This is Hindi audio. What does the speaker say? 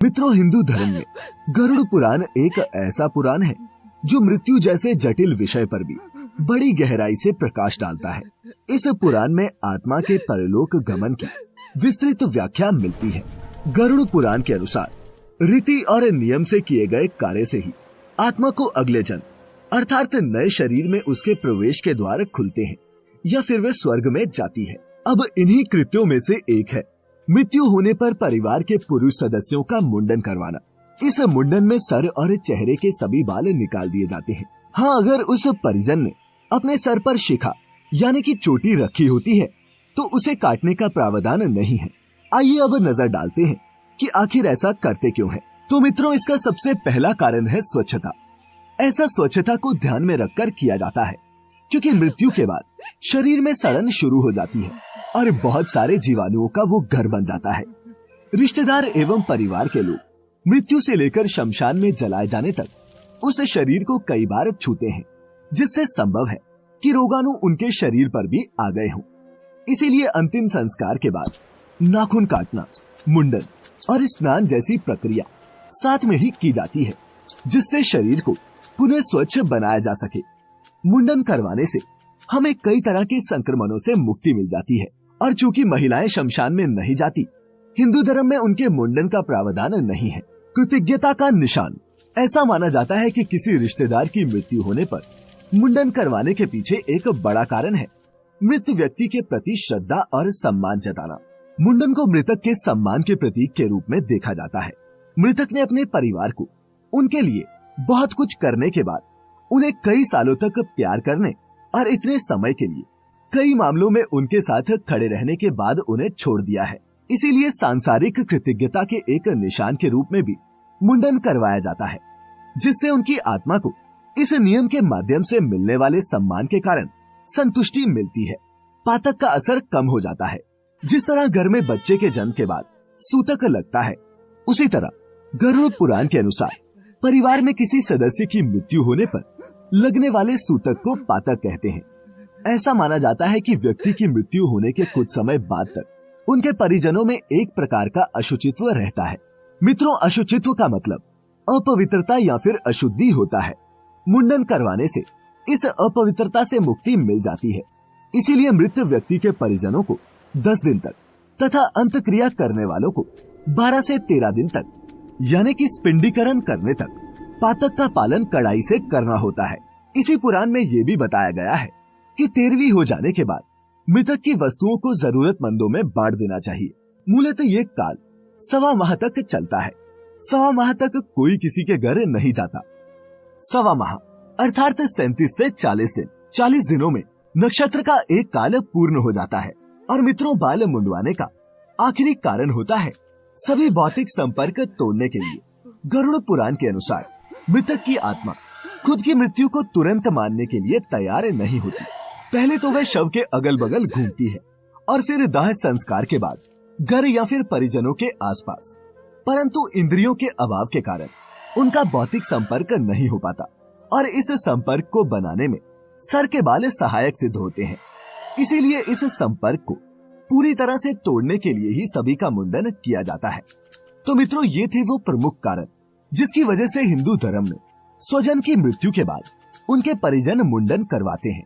मित्रों, हिंदू धर्म में गरुड़ पुराण एक ऐसा पुराण है जो मृत्यु जैसे जटिल विषय पर भी बड़ी गहराई से प्रकाश डालता है। इस पुराण में आत्मा के परलोक गमन की विस्तृत व्याख्या मिलती है। गरुड़ पुराण के अनुसार रीति और नियम से किए गए कार्य से ही आत्मा को अगले जन्म अर्थात नए शरीर में उसके प्रवेश के द्वार खुलते हैं या फिर वे स्वर्ग में जाती है। अब इन्हीं कृत्यों में से एक है मृत्यु होने पर परिवार के पुरुष सदस्यों का मुंडन करवाना। इस मुंडन में सर और चेहरे के सभी बाल निकाल दिए जाते हैं। हाँ, अगर उस परिजन ने अपने सर पर शिखा यानी कि चोटी रखी होती है तो उसे काटने का प्रावधान नहीं है। आइए अब नजर डालते हैं कि आखिर ऐसा करते क्यों है। तो मित्रों, इसका सबसे पहला कारण है स्वच्छता। ऐसा स्वच्छता को ध्यान में रखकर किया जाता है क्योंकि मृत्यु के बाद शरीर में सड़न शुरू हो जाती है और बहुत सारे जीवाणुओं का वो घर बन जाता है। रिश्तेदार एवं परिवार के लोग मृत्यु से लेकर शमशान में जलाए जाने तक उस शरीर को कई बार छूते हैं, जिससे संभव है कि रोगाणु उनके शरीर पर भी आ गए हों। इसीलिए अंतिम संस्कार के बाद नाखून काटना, मुंडन और स्नान जैसी प्रक्रिया साथ में ही की जाती है, जिससे शरीर को पुनः स्वच्छ बनाया जा सके। मुंडन करवाने से हमें कई तरह के संक्रमणों से मुक्ति मिल जाती है और चूंकि महिलाएं शमशान में नहीं जाती, हिंदू धर्म में उनके मुंडन का प्रावधान नहीं है। कृतज्ञता का निशान ऐसा माना जाता है कि किसी रिश्तेदार की मृत्यु होने पर मुंडन करवाने के पीछे एक बड़ा कारण है मृत व्यक्ति के प्रति श्रद्धा और सम्मान जताना। मुंडन को मृतक के सम्मान के प्रतीक के रूप में देखा जाता है। मृतक ने अपने परिवार को उनके लिए बहुत कुछ करने के बाद उन्हें कई सालों तक प्यार करने और इतने समय के लिए कई मामलों में उनके साथ खड़े रहने के बाद उन्हें छोड़ दिया है। इसीलिए सांसारिक कृतज्ञता के एक निशान के रूप में भी मुंडन करवाया जाता है, जिससे उनकी आत्मा को इस नियम के माध्यम से मिलने वाले सम्मान के कारण संतुष्टि मिलती है। पातक का असर कम हो जाता है। जिस तरह घर में बच्चे के जन्म के बाद सूतक लगता है, उसी तरह गरुड़ पुराण के अनुसार परिवार में किसी सदस्य की मृत्यु होने पर लगने वाले सूतक को पातक कहते हैं। ऐसा माना जाता है कि व्यक्ति की मृत्यु होने के कुछ समय बाद तक उनके परिजनों में एक प्रकार का अशुचित्व रहता है। मित्रों, अशुचित्व का मतलब अपवित्रता या फिर अशुद्धि होता है। मुंडन करवाने से इस अपवित्रता से मुक्ति मिल जाती है। इसीलिए मृत व्यक्ति के परिजनों को 10 दिन तक तथा अंतक्रिया करने वालों को 12 से 13 दिन तक यानी कि स्पिंडीकरण करने तक पातक का पालन कड़ाई से करना होता है। इसी पुराण में ये भी बताया गया है कि 13वीं हो जाने के बाद मृतक की वस्तुओं को जरूरतमंदों में बांट देना चाहिए। मूलतः ये काल 1.25 माह तक चलता है। 1.25 माह तक कोई किसी के घर नहीं जाता। 1.25 माह अर्थात 37 से 40 दिन। 40 दिनों में नक्षत्र का एक काल पूर्ण हो जाता है। और मित्रों, बाल मुंडवाने का आखिरी कारण होता है सभी भौतिक संपर्क तोड़ने के लिए। गरुड़ पुराण के अनुसार मृतक की आत्मा खुद की मृत्यु को तुरंत मानने के लिए तैयार नहीं होती। पहले तो वह शव के अगल बगल घूमती है और फिर दाह संस्कार के बाद घर या फिर परिजनों के आसपास। परंतु इंद्रियों के अभाव के कारण उनका भौतिक संपर्क नहीं हो पाता और इस संपर्क को बनाने में सर के बाल सहायक सिद्ध होते हैं। इसीलिए इस संपर्क को पूरी तरह से तोड़ने के लिए ही सभी का मुंडन किया जाता है। तो मित्रों, ये थे वो प्रमुख कारण जिसकी वजह से हिंदू धर्म में स्वजन की मृत्यु के बाद उनके परिजन मुंडन करवाते हैं।